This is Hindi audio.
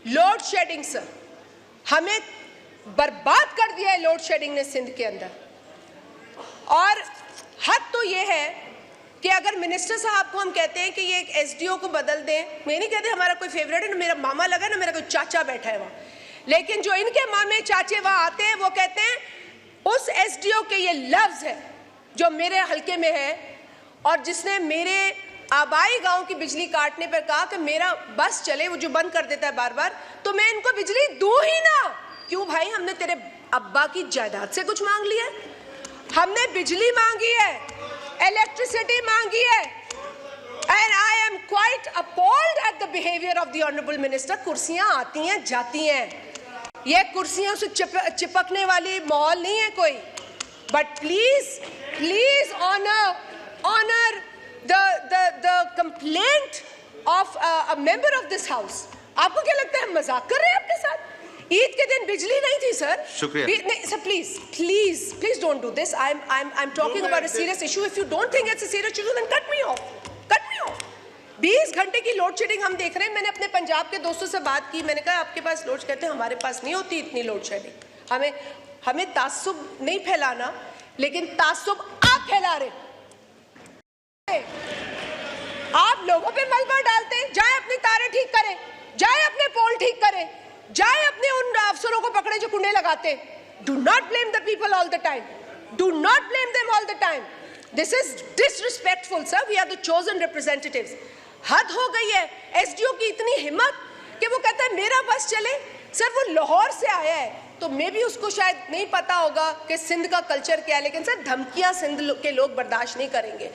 लोड शेडिंग सर, हमें बर्बाद कर दिया है लोड शेडिंग ने सिंध के अंदर। और हद तो ये है कि अगर मिनिस्टर साहब को हम कहते हैं कि ये एक एसडीओ को बदल दें, मैं नहीं कहते हमारा कोई फेवरेट है, ना मेरा मामा लगा, ना मेरा कोई चाचा बैठा है वहाँ, लेकिन जो इनके मामे चाचे वहाँ आते हैं वो कहते हैं उस एसडीओ के ये लफ्ज है जो मेरे हल्के में है और जिसने मेरे आबाई गांव की बिजली काटने पर कहा कि मेरा बस चले, वो जो बंद कर देता है बार बार, तो मैं इनको बिजली दूं ही ना। क्यों भाई, हमने तेरे अब्बा की जायदाद से कुछ मांग लिया? हमने बिजली मांगी है, इलेक्ट्रिसिटी मांगी है, and I am quite appalled at the behaviour of the honourable minister. कुर्सियां आती हैं जाती हैं, ये कुर्सियों से चिपकने वाली माहौल नहीं है कोई, but please please honour the complaint of a member of this house। आपको क्या लगता है हम मजाक कर रहे हैं आपके साथ? ईद के दिन बिजली नहीं थी सर। शुक्रिया। नहीं sir, please don't do this। I'm talking about a serious issue। If you don't think it's a serious issue, then cut me off। 20 घंटे की लोड शेडिंग हम देख रहे हैं। मैंने अपने पंजाब के दोस्तों से बात की, मैंने कहा आपके पास लोड, कहते हैं हमारे पास नहीं होती इतनी लोड शेडिंग। हमें तासुब नहीं फैलाना, लेकिन तासुब आप फैला रहे। आप लोगों पे मलबा डालते हैं, जाए अपनी तारें ठीक करें, जाए अपने पोल ठीक करें, जाए अपने उन अफसरों को पकड़े जो कुंडे लगाते हैं। Do not blame the people all the time, do not blame them all the time. This is disrespectful sir, we are the chosen representatives. हद हो गई है एसडीओ की इतनी हिम्मत कि वो कहता है मेरा बस चले। सर वो लाहौर से आया है, तो मे भी उसको शायद नहीं पता होगा कि सिंध का कल्चर क्या है, लेकिन सर धमकियां सिंध के लोग बर्दाश्त नहीं करेंगे।